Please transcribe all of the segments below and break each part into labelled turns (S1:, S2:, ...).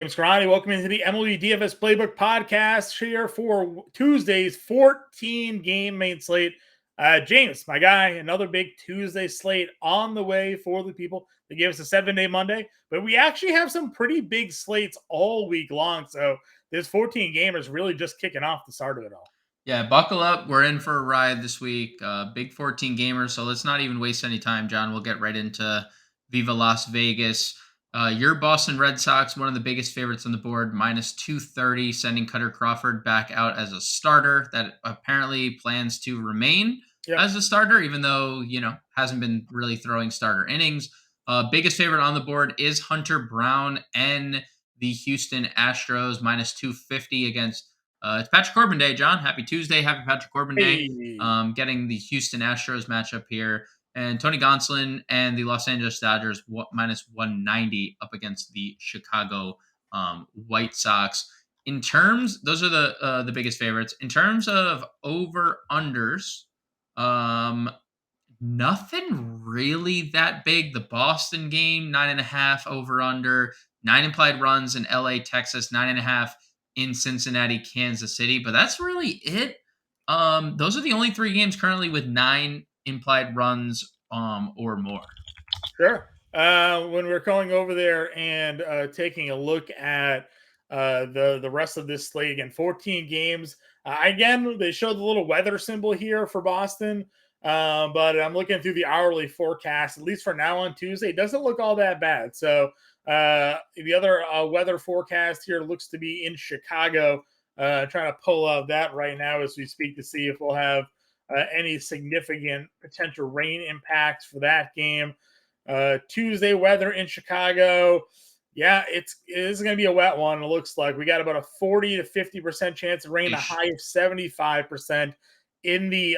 S1: James Grande, welcome into the MLB DFS Playbook podcast here for Tuesday's 14-game main slate. James, my guy, another big Tuesday slate on the way for the people. They gave us a 7-day Monday, but we actually have some pretty big slates all week long. So this 14 gamers really just kicking off the start of it all.
S2: Yeah, buckle up. We're in for a ride this week. Big 14 gamers. So let's not even waste any time, John. We'll get right into Viva Las Vegas. Your Boston Red Sox, one of the biggest favorites on the board, minus 230, sending Cutter Crawford back out as a starter. That apparently plans to remain as a starter, even though, hasn't been really throwing starter innings. Biggest favorite on the board is Hunter Brown and the Houston Astros, minus 250 against it's Patrick Corbin Day, John. Happy Tuesday. Happy Patrick Corbin Day. Getting the Houston Astros matchup here. And Tony Gonsolin and the Los Angeles Dodgers minus 190 up against the Chicago White Sox. Those are the biggest favorites. In terms of over-unders, nothing really that big. The Boston game, 9.5 over-under. 9 implied runs in LA, Texas, 9.5 in Cincinnati, Kansas City, but that's really it. Those are the only 3 games currently with 9 implied runs or more.
S1: Sure. When we're going over there and taking a look at the rest of this slate, again, 14 games. Again, they showed the little weather symbol here for Boston, but I'm looking through the hourly forecast, at least for now on Tuesday. It doesn't look all that bad. So the other weather forecast here looks to be in Chicago. Trying to pull out that right now as we speak to see if we'll have any significant potential rain impacts for that game. Tuesday weather in Chicago. Yeah, it is going to be a wet one. It looks like we got about a 40 to 50% chance of rain, a high of 75% in the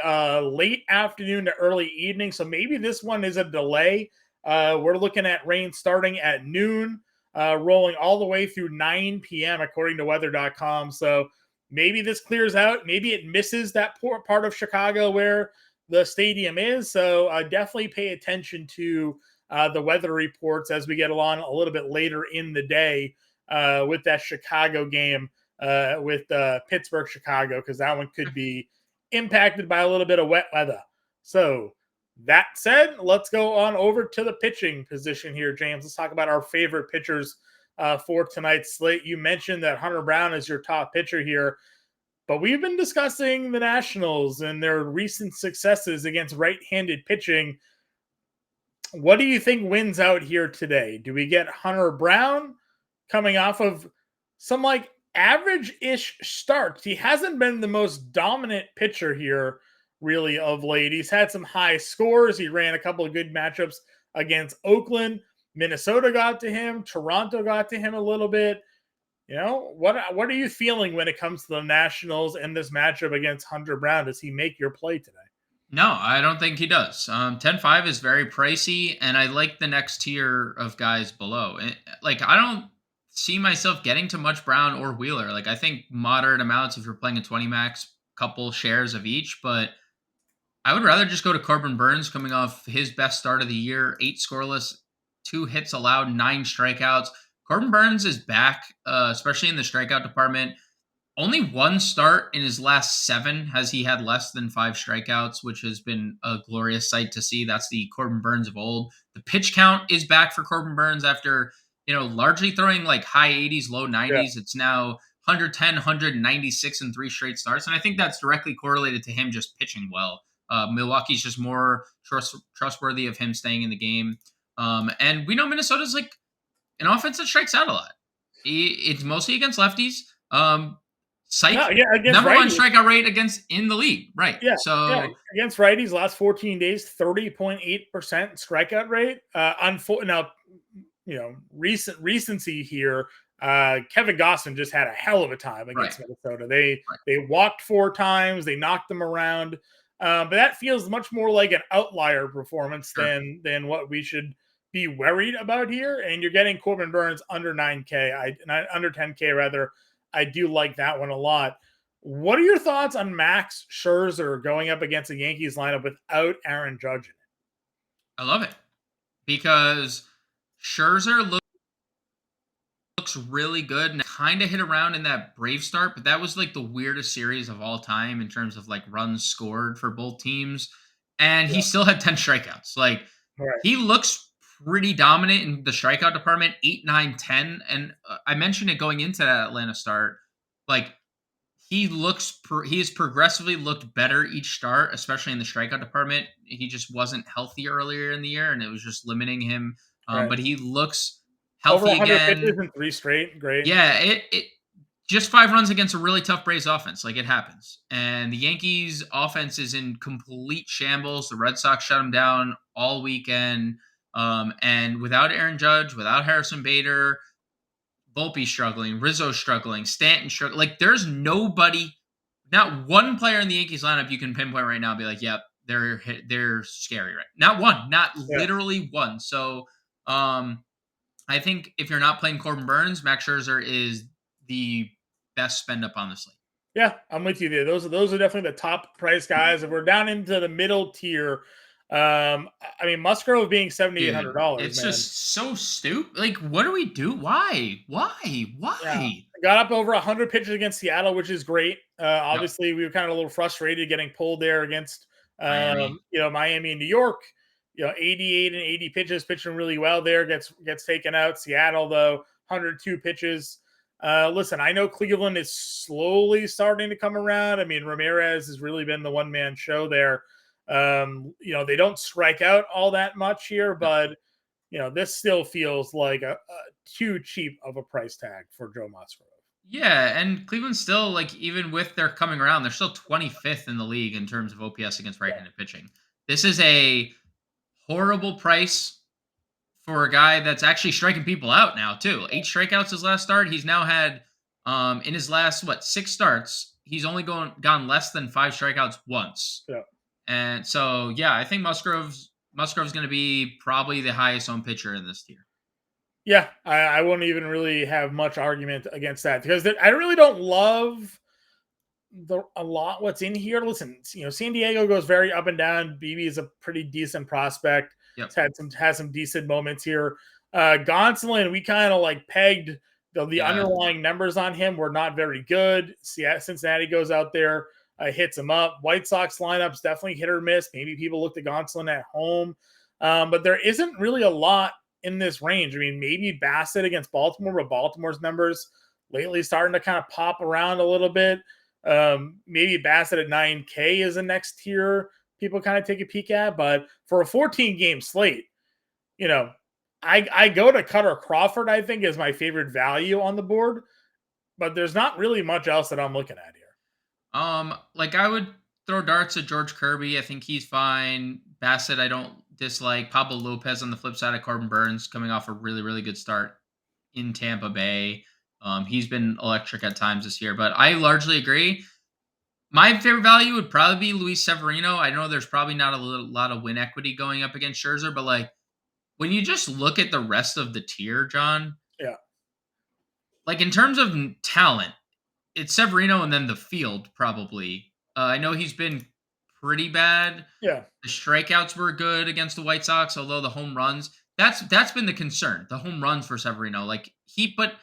S1: late afternoon to early evening. So maybe this one is a delay. We're looking at rain starting at noon, rolling all the way through 9 p.m. according to weather.com. So maybe this clears out. Maybe it misses that part of Chicago where the stadium is. So definitely pay attention to the weather reports as we get along a little bit later in the day with that Chicago game with Pittsburgh, Chicago, because that one could be impacted by a little bit of wet weather. So that said, let's go on over to the pitching position here, James. Let's talk about our favorite pitchers for tonight's slate. You mentioned that Hunter Brown is your top pitcher here, but we've been discussing the Nationals and their recent successes against right-handed pitching. What do you think wins out here today? Do we get Hunter Brown coming off of some average-ish starts? He hasn't been the most dominant pitcher here really of late. He's had some high scores. He ran a couple of good matchups against Oakland. Minnesota got to him. Toronto got to him a little bit. What are you feeling when it comes to the Nationals and this matchup against Hunter Brown? Does he make your play today?
S2: No, I don't think he does. 10-5 is very pricey, and I like the next tier of guys below. I don't see myself getting to much Brown or Wheeler. I think moderate amounts if you're playing a 20 max, couple shares of each, but I would rather just go to Corbin Burnes coming off his best start of the year, 8 scoreless, 2 hits allowed, 9 strikeouts. Corbin Burnes is back, especially in the strikeout department. Only 1 start in his last 7 has he had less than 5 strikeouts, which has been a glorious sight to see. That's the Corbin Burnes of old. The pitch count is back for Corbin Burnes after, largely throwing high 80s, low 90s. Yeah. It's now 110, 196 in 3 straight starts. And I think that's directly correlated to him just pitching well. Milwaukee's just more trustworthy of him staying in the game. And we know Minnesota's an offense that strikes out a lot. It's mostly against lefties. Number righties. 1 strikeout rate in the league, right?
S1: Yeah. So against righties, last 14 days, 30.8% strikeout rate. Recency here. Kevin Gausman just had a hell of a time against Minnesota. They walked 4 times. They knocked them around. But that feels much more like an outlier performance than what we should be worried about here. And you're getting Corbin Burnes under 9K, under 10K rather. I do like that one a lot. What are your thoughts on Max Scherzer going up against the Yankees lineup without Aaron Judge in it?
S2: I love it because Scherzer looks looks really good and kind of hit around in that Brave start, but that was like the weirdest series of all time in terms of like runs scored for both teams. And he
S1: Yeah.
S2: still had 10 strikeouts. Like
S1: Right.
S2: he looks pretty dominant in the strikeout department, 8, 9, 10. And I mentioned it going into that Atlanta start. Like he has progressively looked better each start, especially in the strikeout department. He just wasn't healthy earlier in the year, and it was just limiting him.
S1: Right.
S2: But he looks
S1: Over
S2: healthy
S1: 100 pitches
S2: again.
S1: in 3 straight. Great.
S2: Yeah, it just 5 runs against a really tough Braves offense. Like it happens. And the Yankees offense is in complete shambles. The Red Sox shut them down all weekend. And without Aaron Judge, without Harrison Bader, Volpe struggling, Rizzo struggling, Stanton struggling. Like there's nobody, not one player in the Yankees lineup you can pinpoint right now and be like, yep, they're scary, right? Not one, not
S1: Yeah.
S2: literally one. So I think if you're not playing Corbin Burnes, Max Scherzer is the best spend up on the slate.
S1: Yeah, I'm with you there. Those are definitely the top price guys. If we're down into the middle tier, I mean Musgrove being
S2: Dude,
S1: $7,800,
S2: it's
S1: man.
S2: just so stupid. Like, what do we do? Why? Why?
S1: Yeah,
S2: Why?
S1: got up over 100 pitches against Seattle, which is great.
S2: Yep.
S1: Obviously, we were kind of a little frustrated getting pulled there against
S2: Miami.
S1: Miami and New York. 88 and 80 pitches, pitching really well there. Gets taken out. Seattle though, 102 pitches. Listen, I know Cleveland is slowly starting to come around. I mean, Ramirez has really been the one-man show there. They don't strike out all that much here,
S2: No.
S1: but this still feels like a too cheap of a price tag for Joe Musgrove.
S2: Yeah, and Cleveland's still like even with their coming around, they're still 25th in the league in terms of OPS against right-handed pitching. This is a horrible price for a guy that's actually striking people out now too. 8 strikeouts his last start. He's now had in his last 6 starts, he's only gone less than 5 strikeouts once.
S1: Yeah.
S2: And so yeah, I think Musgrove's going to be probably the highest owned pitcher in this tier.
S1: Yeah, I won't even really have much argument against that because I really don't love a lot what's in here. Listen, San Diego goes very up and down. BB is a pretty decent prospect.
S2: Yep.
S1: It's has some decent moments here. Gonsolin, we kind of like pegged the underlying numbers on him were not very good. Cincinnati goes out there, hits him up. White Sox lineups definitely hit or miss. Maybe people looked at Gonsolin at home, but there isn't really a lot in this range. I mean, maybe Bassett against Baltimore, but Baltimore's numbers lately starting to kind of pop around a little bit. Maybe Bassett at 9K is the next tier people kind of take a peek at. But for a 14-game slate, I go to Cutter Crawford, I think, is my favorite value on the board. But there's not really much else that I'm looking at here.
S2: I would throw darts at George Kirby. I think he's fine. Bassett, I don't dislike. Pablo Lopez on the flip side of Corbin Burnes coming off a really, really good start in Tampa Bay. He's been electric at times this year, but I largely agree. My favorite value would probably be Luis Severino. I know there's probably not a lot of win equity going up against Scherzer, but when you just look at the rest of the tier, John,
S1: yeah,
S2: in terms of talent, it's Severino and then the field probably. I know he's been pretty bad.
S1: Yeah.
S2: The strikeouts were good against the White Sox, although the home runs, that's been the concern. The home runs for Severino. But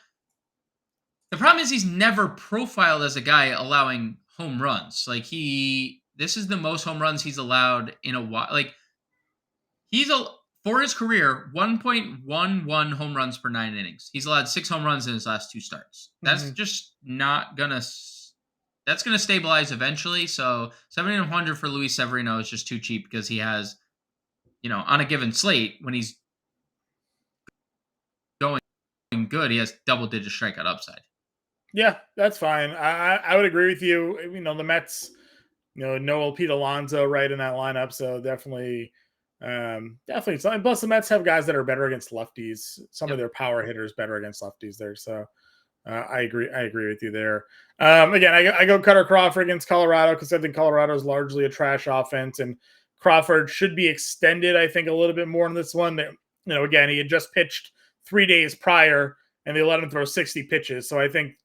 S2: the problem is he's never profiled as a guy allowing home runs. This is the most home runs he's allowed in a while. For his career, 1.11 home runs per 9 innings. He's allowed 6 home runs in his last 2 starts. That's just not gonna. That's gonna stabilize eventually. So 7,100 for Luis Severino is just too cheap because he has, on a given slate when he's going good, he has double-digit strikeout upside.
S1: Yeah, that's fine. I would agree with you. The Mets, Noel Pete Alonso right in that lineup, so definitely something. Plus, the Mets have guys that are better against lefties. Some of their power hitters better against lefties there. So I agree. I agree with you there. Again, I go Cutter Crawford against Colorado because I think Colorado is largely a trash offense, and Crawford should be extended. I think a little bit more in this one. Again, he had just pitched 3 days prior, and they let him throw 60 pitches. So I think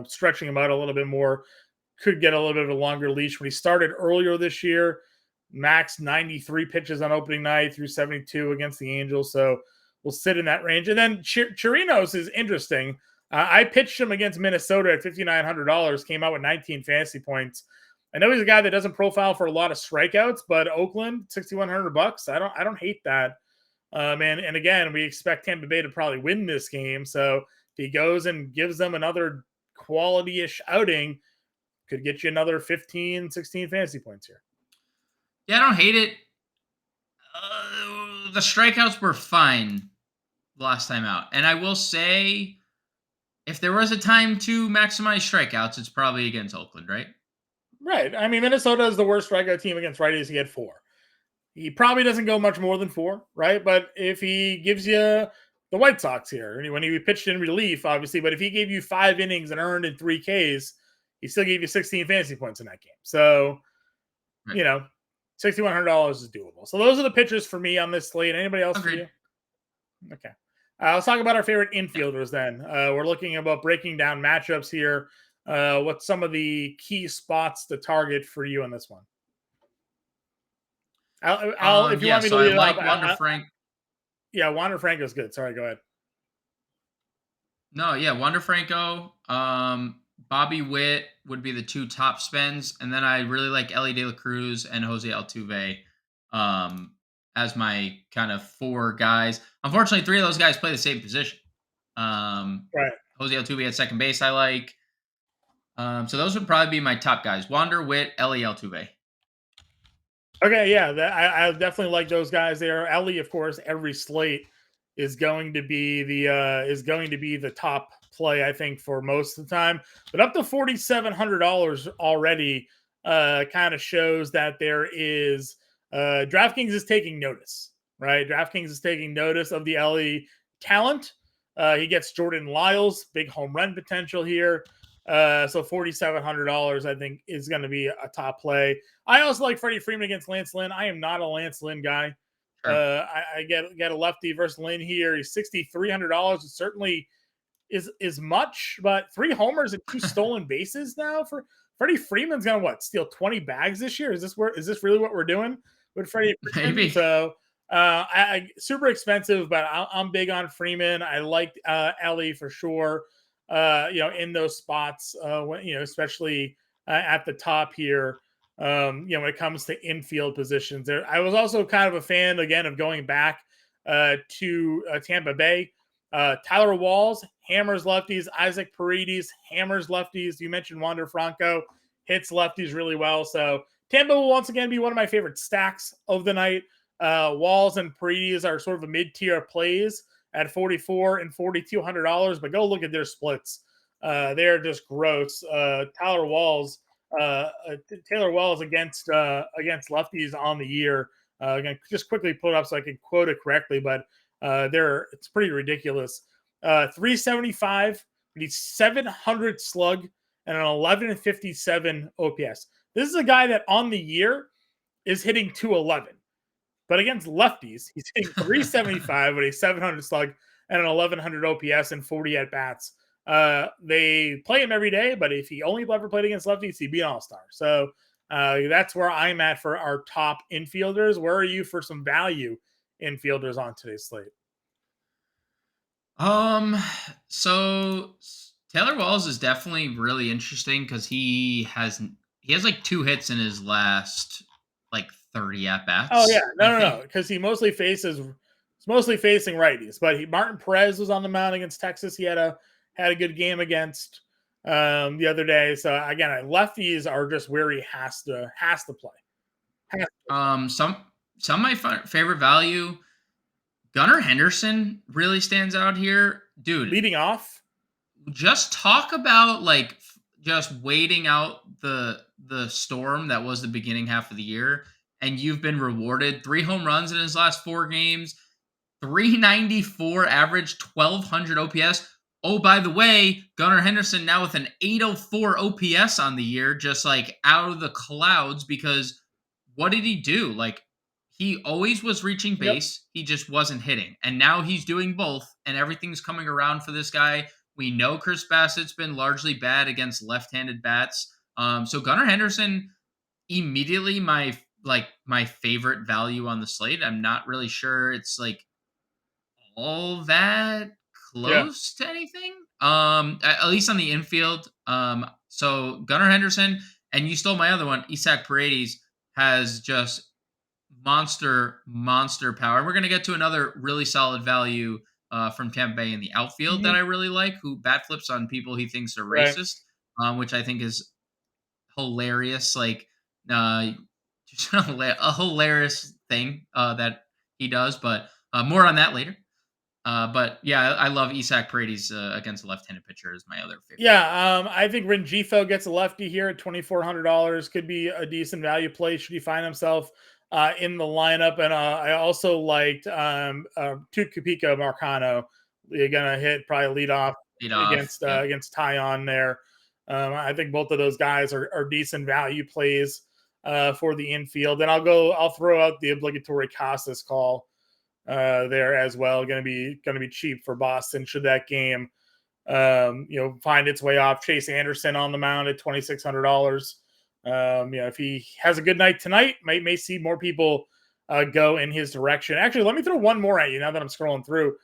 S1: stretching him out a little bit more could get a little bit of a longer leash. When he started earlier this year, max 93 pitches on opening night through 72 against the Angels. So we'll sit in that range. And then Chirinos is interesting. I pitched him against Minnesota at $5,900, came out with 19 fantasy points. I know he's a guy that doesn't profile for a lot of strikeouts, but Oakland, $6,100. I don't hate that. And again, we expect Tampa Bay to probably win this game. So if he goes and gives them another quality-ish outing, could get you another 15, 16 fantasy points here.
S2: Yeah, I don't hate it. The strikeouts were fine last time out. And I will say, if there was a time to maximize strikeouts, it's probably against Oakland, right?
S1: Right. I mean, Minnesota is the worst strikeout team against righties. He had 4. He probably doesn't go much more than 4, right? But if he gives you the White Sox here, when he pitched in relief, obviously, but if he gave you 5 innings and earned in 3 Ks, he still gave you 16 fantasy points in that game. So,
S2: Right.
S1: $6,100 is doable. So those are the pitchers for me on this slate. Anybody else
S2: Agreed.
S1: for you? Okay. Let's talk about our favorite infielders then. We're looking about breaking down matchups here. What's some of the key spots to target for you on this one? Al, if you want me to
S2: so I
S1: lead it
S2: like
S1: up,
S2: Wander Frank.
S1: Yeah, Wander Franco's good. Sorry, go ahead.
S2: No, yeah, Wander Franco, Bobby Witt would be the 2 top spends, and then I really like Ellie De La Cruz and Jose Altuve as my kind of 4 guys. Unfortunately, 3 of those guys play the same position.
S1: Right.
S2: Jose Altuve at second base, I like. So those would probably be my top guys: Wander, Witt, Ellie, Altuve.
S1: Okay, yeah, I definitely like those guys there. Ellie, of course, every slate is going to be the top play, I think, for most of the time. But up to $4,700 already kind of shows that there is DraftKings is taking notice, right? DraftKings is taking notice of the Ellie talent. He gets Jordan Lyles, big home run potential here. So $4,700, I think, is going to be a top play. I also like Freddie Freeman against Lance Lynn. I am not a Lance Lynn guy.
S2: Sure.
S1: I get a lefty versus Lynn here. He's $6,300. It certainly is much, but 3 homers and 2 stolen bases now for Freddie Freeman's gonna steal 20 bags this year? Is this really what we're doing with Freddie Freeman?
S2: Maybe.
S1: So I super expensive, but I'm big on Freeman. I like Ellie for sure. In those spots, especially at the top here. When it comes to infield positions, there I was also kind of a fan again of going back to Tampa Bay. Tyler Walls hammers lefties. Isaac Paredes hammers lefties. You mentioned Wander Franco hits lefties really well. So Tampa will once again be one of my favorite stacks of the night. Walls and Paredes are sort of a mid-tier plays at $4,400 and $4,200, but go look at their splits. They're just gross. Taylor Walls against lefties on the year. Again, just quickly pull it up so I can quote it correctly, but it's pretty ridiculous. 375, he's 700 slug and an 1157 OPS. This is a guy that on the year is hitting 211. But against lefties, he's hitting 375 with a 700 slug and an 1100 OPS and 40 at bats. They play him every day, but if he only ever played against lefties, he'd be an all-star. So that's where I'm at for our top infielders. Where are you for some value infielders on today's slate?
S2: So Taylor Walls is definitely really interesting because he has like 2 hits in his last like 30 at bats.
S1: Oh yeah, no, because he mostly facing righties. But Martin Perez was on the mound against Texas. He had a good game against the other day. So again, lefties are just where he has to play.
S2: Some of my favorite value, Gunnar Henderson really stands out here, dude.
S1: Leading off,
S2: just talk about like just waiting out the storm that was the beginning half of the year, and you've been rewarded. 3 home runs in his last 4 games, 394 average, 1200 OPS. Oh, by the way, Gunnar Henderson now with an 804 OPS on the year, just like out of the clouds. Because what did he do? Like, he always was reaching base. Yep. He just wasn't hitting. And now he's doing both, and everything's coming around for this guy. We know Chris Bassett's been largely bad against left-handed bats. So Gunnar Henderson, immediately my favorite value on the slate. I'm not really sure it's like all that close to anything. At least on the infield. So Gunnar Henderson, and you stole my other one, Isaac Paredes, has just monster power. And we're gonna get to another really solid value from Tampa Bay in the outfield that
S1: Mhm.
S2: I really like, who bat flips on people he thinks are
S1: Right.
S2: racist, which I think is hilarious. Like, uh, just a hilarious thing that he does. But more on that later. But yeah, I love Isaac Paredes against a left-handed pitcher is my other favorite.
S1: Yeah, I think Rengifo gets a lefty here at $2,400. Could be a decent value play should he find himself in the lineup. And I also liked Tucupita Marcano. You're gonna hit probably lead off
S2: Lead off. Yep.
S1: against Tyon there. I think both of those guys are decent value plays for the infield. And I'll throw out the obligatory Casas call there as well. Gonna be cheap for Boston should that game find its way off. Chase Anderson on the mound at $2,600. If he has a good night tonight, may see more people go in his direction. Actually, let me throw one more at you now that I'm scrolling through.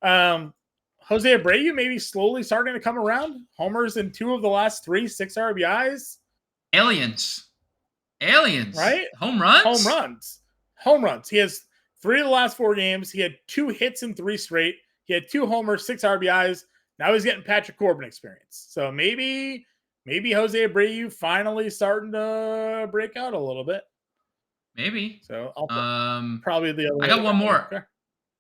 S1: Jose Abreu maybe slowly starting to come around. Homers in 2 of the last 3, 6 RBIs.
S2: Aliens.
S1: Right?
S2: Home
S1: Home
S2: runs.
S1: runs. Home runs. He has 3 of the last 4 games. He had 2 hits in 3 straight. He had 2 homers, 6 RBIs. Now he's getting Patrick Corbin experience. So maybe Jose Abreu finally starting to break out a little bit.
S2: Maybe.
S1: So I'll probably the other
S2: I
S1: way
S2: got
S1: to
S2: one
S1: go.
S2: more.
S1: Okay.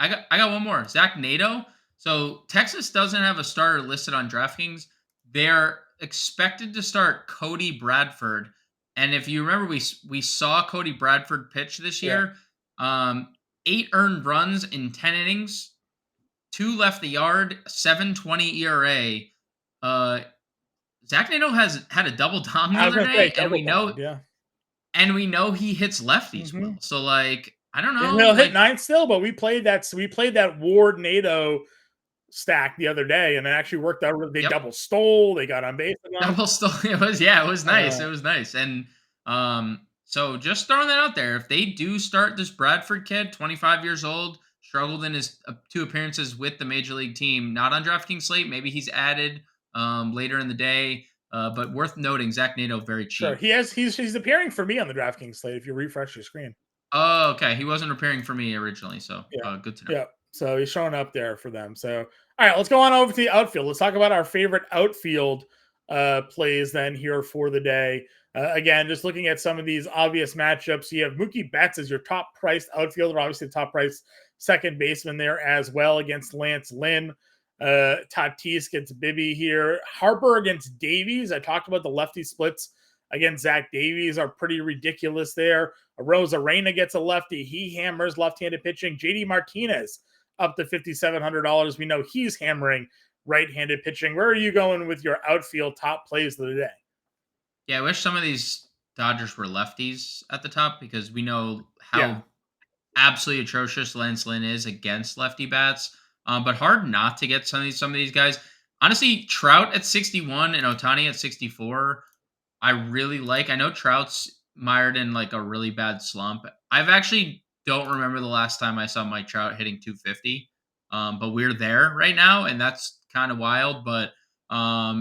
S2: I got one more. Zach Nato. So Texas doesn't have a starter listed on DraftKings. They're expected to start Cody Bradford, and if you remember, we saw Cody Bradford pitch this
S1: Yeah.
S2: year. 8 earned runs in 10 innings, 2 left the yard, 7.20 ERA. Zach Nato has had a double dong the
S1: I was
S2: other
S1: gonna say
S2: day, and
S1: double down. Yeah.
S2: we know he hits lefties
S1: Mm-hmm.
S2: well. So like, I don't
S1: And
S2: know,
S1: he'll hit
S2: like
S1: 9 still, but we played that Ward Nato stack the other day, and it actually worked out. They
S2: yep.
S1: double stole. They got on base enough.
S2: Double still it was it was nice. It
S1: Uh,
S2: was nice. And so just throwing that out there, if they do start this Bradford kid, 25 years old, struggled in his 2 appearances with the major league team, not on DraftKings slate, maybe he's added later in the day. But worth noting, Zach Nato very
S1: sure.
S2: cheap.
S1: He's appearing for me on the DraftKings slate if you refresh your screen.
S2: Oh, okay. He wasn't appearing for me originally, so
S1: Yeah.
S2: good to know.
S1: Yeah. So he's showing up there for them. So all right, let's go on over to the outfield. Let's talk about our favorite outfield plays then here for the day. Again, just looking at some of these obvious matchups, you have Mookie Betts as your top priced outfielder, obviously the top priced second baseman there as well against Lance Lynn. Tatis gets Bibby here. Harper against Davies. I talked about the lefty splits against Zach Davies are pretty ridiculous there. Rosa Reyna gets a lefty. He hammers left-handed pitching. JD Martinez up to $5,700. We know he's hammering right-handed pitching. Where are you going with your outfield top plays of the day?
S2: Yeah, I wish some of these Dodgers were lefties at the top because we know
S1: Yeah.
S2: how absolutely atrocious Lance Lynn is against lefty bats. But hard not to get some of these guys. Honestly, Trout at 61 and Otani at 64, I really like. I know Trout's mired in like a really bad slump. I've actually don't remember the last time I saw Mike Trout hitting 250. But we're there right now, and that's kind of wild. But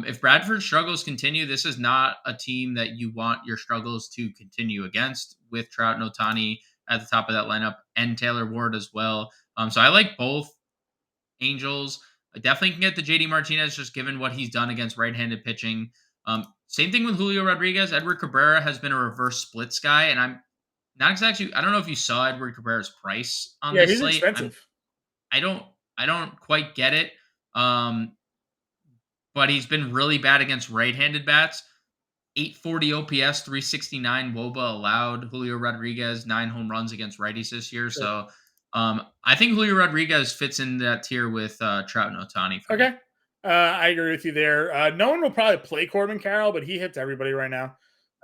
S2: if Bradford struggles continue, this is not a team that you want your struggles to continue against with Trout and Otani at the top of that lineup and Taylor Ward as well. So I like both Angels. I definitely can get the JD Martinez just given what he's done against right-handed pitching. Same thing with Julio Rodriguez. Edward Cabrera has been a reverse splits guy, and I'm not exactly. I don't know if you saw Edward Cabrera's price on
S1: Yeah,
S2: this
S1: he's
S2: slate.
S1: expensive.
S2: I don't. I don't quite get it. Um, but he's been really bad against right-handed bats. 840 OPS, 369 WOBA allowed. Julio Rodriguez, 9 home runs against righties this year.
S1: Sure.
S2: So I think Julio Rodriguez fits in that tier with Trout and Otani for me.
S1: Okay. I agree with you there. No one will probably play Corbin Carroll, but he hits everybody right now.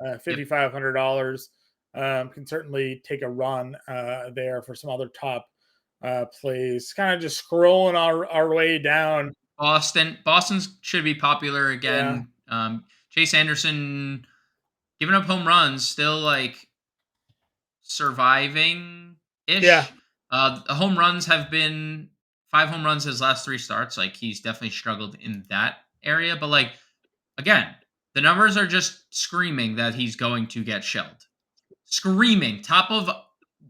S2: Yep.
S1: $5,500. Can certainly take a run there for some other top plays. Kind of just scrolling our way down.
S2: Boston's should be popular
S1: Yeah.
S2: again. Chase Anderson giving up home runs, still like surviving
S1: Yeah.
S2: ish. The home runs have been 5 home runs his last 3 starts. Like, he's definitely struggled in that area. But, like, again, the numbers are just screaming that he's going to get shelled. Screaming. Top of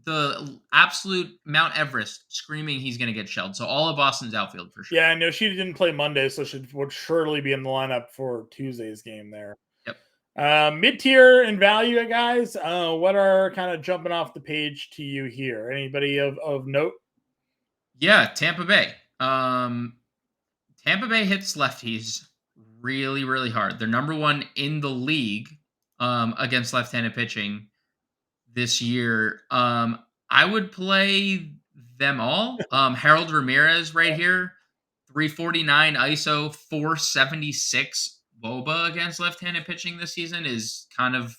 S2: the absolute Mount Everest, screaming he's going to get shelled. So all of Boston's outfield for sure.
S1: Yeah, I know she didn't play Monday, so she would surely be in the lineup for Tuesday's game there.
S2: Yep.
S1: Mid-tier in value, guys. What are kind of jumping off the page to you here? Anybody of note?
S2: Yeah, Tampa Bay. Tampa Bay hits lefties really, really hard. They're number 1 in the league against left-handed pitching this year. I would play them all. Harold Ramirez right here, 349 ISO, 476 WOBA against left-handed pitching this season is kind of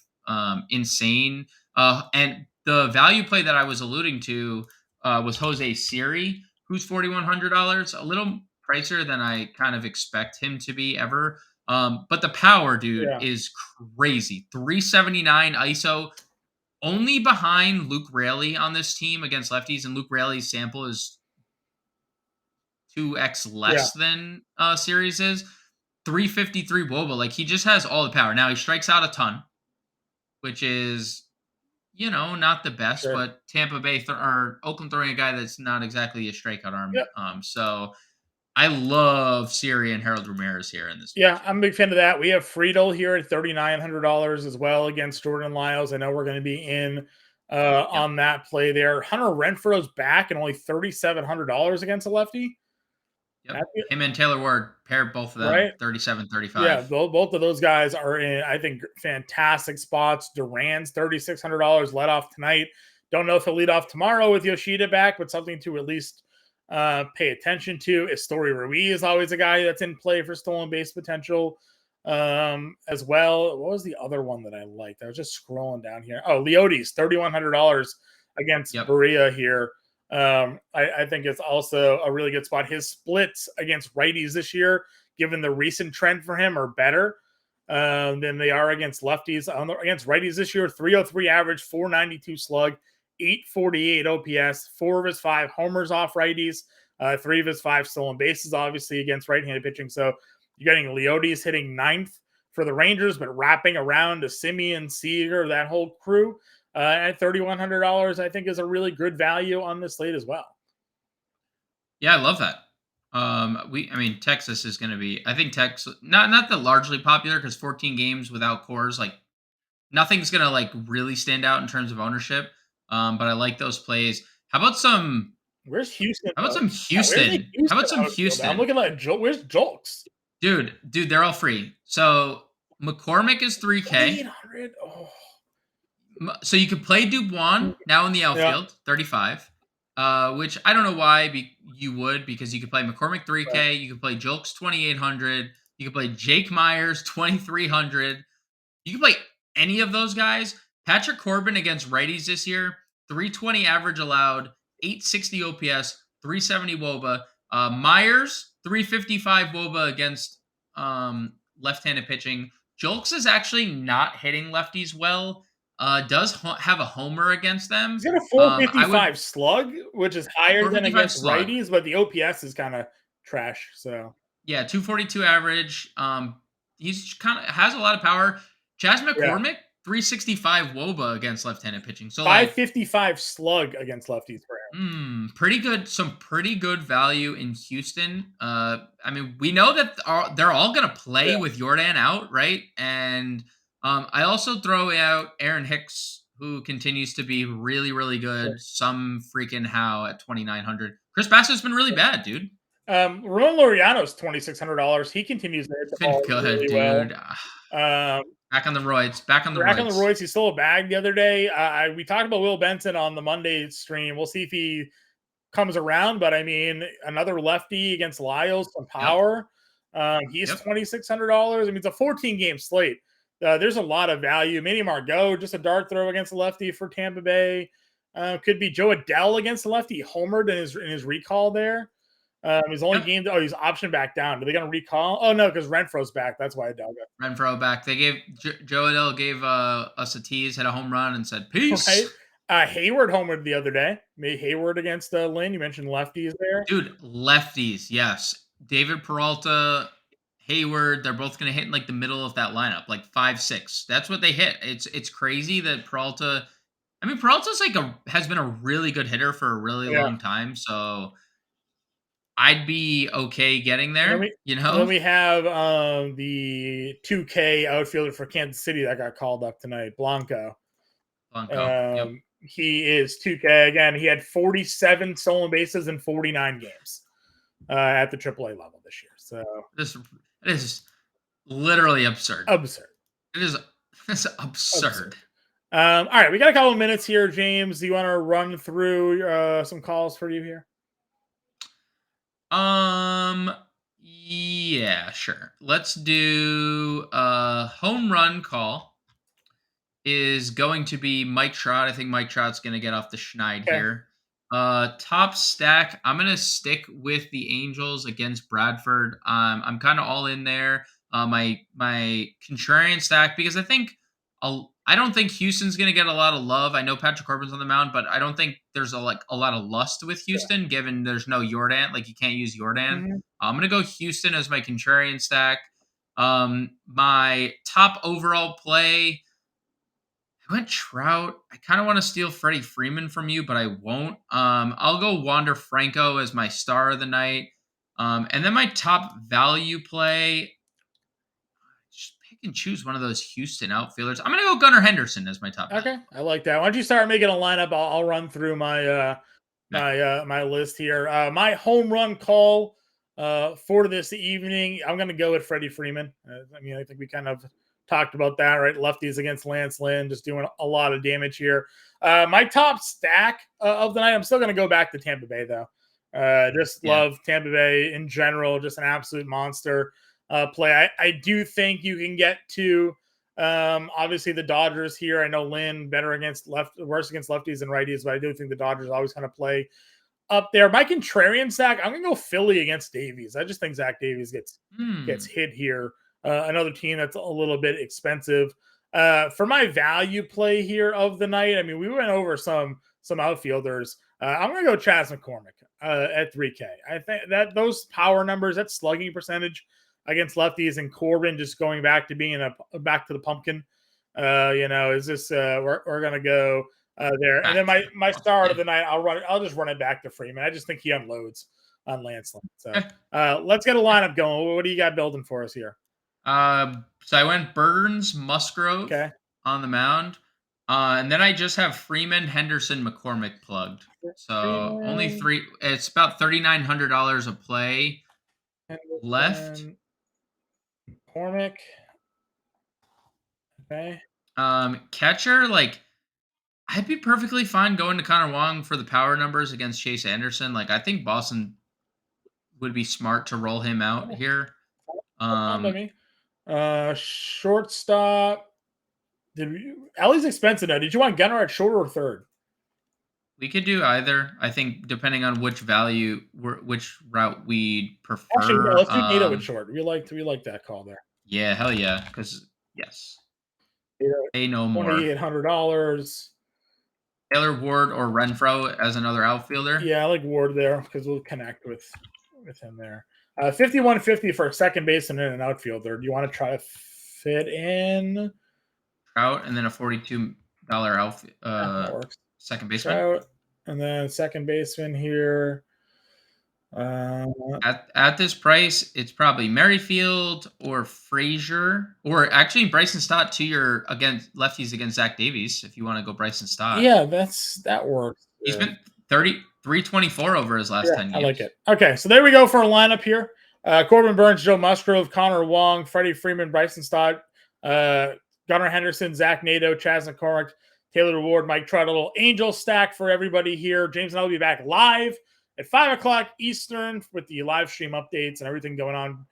S2: insane. And the value play that I was alluding to was Jose Siri, who's $4,100, a little pricier than I kind of expect him to be ever. But the power, dude, is crazy. 379 ISO, only behind Luke Raley on this team against lefties, and Luke Raley's sample is 2x less than Series is. 353 WOBA. Like, he just has all the power. Now, he strikes out a ton, which is, not the best, but Tampa Bay or Oakland throwing a guy that's not exactly a strikeout arm. So I love Siri and Harold Ramirez here in this.
S1: Yeah, I'm a big fan of that. We have Friedel here at $3,900 as well against Jordan Lyles. I know we're going to be in on that play there. Hunter Renfroe's back and only $3,700 against a lefty.
S2: Yep. Him and Taylor Ward paired both of them, right? 37, 35.
S1: Yeah, both of those guys are in, I think, fantastic spots. Duran's $3,600 let off tonight. Don't know if he'll lead off tomorrow with Yoshida back, but something to at least pay attention to. Story Ruiz is always a guy that's in play for stolen base potential as well. What was the other one that I liked? I was just scrolling down here. Oh, Leotis, $3,100 against Berea here. I think it's also a really good spot. His splits against righties this year, given the recent trend for him, are better than they are against lefties. Against righties this year, 303 average, 492 slug, 848 OPS, 4 of his 5 homers off righties, 3 of his 5 stolen bases, obviously, against right-handed pitching. So you're getting Leotis hitting 9th for the Rangers, but wrapping around to Simeon, Seager, that whole crew. At $3,100, I think is a really good value on this slate as well.
S2: Yeah, I love that. Texas is going to be, I think Texas, not that largely popular because 14 games without cores, like nothing's going to like really stand out in terms of ownership. But I like those plays. How about some?
S1: Where's Houston?
S2: How about some Houston? How about some Houston?
S1: I'm looking at where's Jolks?
S2: Dude, they're all free. So McCormick is 3K.
S1: 800. Oh.
S2: So you could play Dubois now in the outfield, 35, which I don't know why you would, because you could play McCormick 3K, you could play Julks 2,800, you could play Jake Myers 2,300, you could play any of those guys. Patrick Corbin against righties this year, 320 average allowed, 860 OPS, 370 WOBA. Myers 355 WOBA against left-handed pitching. Julks is actually not hitting lefties well. Does have a homer against them.
S1: He's got a 455 slug, which is higher than against righties, but the OPS is kind of trash. So
S2: yeah, 242 average. He's kind of has a lot of power. Chas McCormick, 365 WOBA against left-handed pitching. So
S1: 555 slug against lefties for
S2: him. Pretty good. Some pretty good value in Houston. We know that they're all going to play with Jordan out, right? And I also throw out Aaron Hicks, who continues to be really, really good. Some freaking how at 2,900. Chris Bassett's been really bad, dude.
S1: Ramon Laureano's $2,600. He continues to hit the ball really
S2: dude.
S1: Well.
S2: Back on the roids. Back on the roids.
S1: He stole a bag the other day. We talked about Will Benson on the Monday stream. We'll see if he comes around. But another lefty against Lyles, some power. He's $2,600. It's a 14-game slate. There's a lot of value. Manny Margot, just a dart throw against the lefty for Tampa Bay. Could be Joe Adell against the lefty. He homered in his recall there. His only game. Oh, he's optioned back down. Are they going to recall? Oh no, because Renfroe's back. That's why Adell got
S2: Renfroe back. They gave Joe Adell gave us a tease, hit a home run, and said peace.
S1: Right? Hayward homered the other day. Made Hayward against Lynn. You mentioned lefties there.
S2: Dude, lefties, yes. David Peralta, Hayward, they're both going to hit in like the middle of that lineup, like 5-6. That's what they hit. It's crazy that Peralta. I mean, Peralta's has been a really good hitter for a really
S1: Yeah.
S2: long time, so I'd be okay getting
S1: And
S2: there.
S1: then we have the 2K outfielder for Kansas City that got called up tonight, Blanco.
S2: Yep.
S1: He is 2K again. He had 47 stolen bases in 49 games at the AAA level this year. So
S2: it is literally absurd.
S1: Absurd.
S2: It's absurd.
S1: All right, we got a couple of minutes here, James. Do you want to run through some calls for you here?
S2: Yeah, sure. Let's do a home run call. Is going to be Mike Trout. I think Mike Trout's going to get off the schneid here. Top stack, I'm going to stick with the Angels against Bradford. I'm kind of all in there. My contrarian stack, because I don't think Houston's going to get a lot of love. I know Patrick Corbin's on the mound, but I don't think there's a lot of lust with Houston, given there's no Jordan. Like, you can't use Jordan.
S1: Mm-hmm.
S2: I'm going to go Houston as my contrarian stack. My top overall play, I went Trout. I kind of want to steal Freddie Freeman from you, but I won't. I'll go Wander Franco as my star of the night. And then my top value play, just pick and choose one of those Houston outfielders. I'm going to go Gunnar Henderson as my top value.
S1: Okay, I like that. Why don't you start making a lineup? I'll run through my my list here. My home run call for this evening, I'm going to go with Freddie Freeman. I mean, I think we kind of talked about that, right? Lefties against Lance Lynn, just doing a lot of damage here. My top stack of the night, I'm still going to go back to Tampa Bay, though. Love Tampa Bay in general, just an absolute monster play. I do think you can get to obviously the Dodgers here. I know Lynn worse against lefties and righties, but I do think the Dodgers always kind of play up there. My contrarian stack, I'm going to go Philly against Davies. I just think Zach Davies gets hit here. Another team that's a little bit expensive. For my value play here of the night, I mean, we went over some outfielders. I'm going to go Chas McCormick at 3K. I think that those power numbers, that slugging percentage against lefties, and Corbin just going back to being back to the pumpkin. Is this we're going to go there. And then my star of the night, I'll just run it back to Freeman. I just think he unloads on Lance Lynn. So let's get a lineup going. What do you got building for us here?
S2: So I went Burnes, Musgrove on the mound. And then I just have Freeman, Henderson, McCormick plugged. So only three. It's about $3,900 a play left.
S1: McCormick. Okay.
S2: Catcher, like, I'd be perfectly fine going to Connor Wong for the power numbers against Chase Anderson. Like, I think Boston would be smart to roll him out here.
S1: Shortstop. Ellie's expensive now. Did you want Gunnar at short or third?
S2: We could do either. I think depending on which route we prefer.
S1: Actually, no, let's do Nato at short. We like that call there.
S2: Yeah, hell yeah. Because yes, pay no more.
S1: $2,800.
S2: Taylor Ward or Renfroe as another outfielder.
S1: Yeah, I like Ward there because we'll connect with him there. $5,150 for a second baseman and an outfielder. Do you want to try to fit in
S2: Trout and then a $42 second baseman?
S1: Trout and then second baseman here.
S2: At this price, it's probably Merrifield or Frazier, or actually Bryson Stott to your lefties against Zach Davies. If you want to go Bryson Stott,
S1: yeah, that works.
S2: He's been 324 over his last 10 games.
S1: I like it. Okay, so there we go for a lineup here. Corbin Burnes, Joe Musgrove, Connor Wong, Freddie Freeman, Bryson Stott, Gunnar Henderson, Zach Nato, Chas McCormick, Taylor Ward, Mike Trout. A little Angel stack for everybody here. James and I will be back live at 5 o'clock Eastern with the live stream updates and everything going on.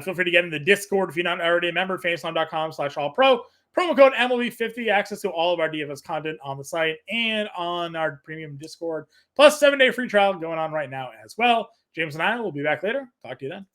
S1: Feel free to get in the Discord if you're not already a member, faceline.com/allpro. Promo code MLB50, access to all of our DFS content on the site and on our premium Discord, plus 7-day free trial going on right now as well. James and I will be back later. Talk to you then.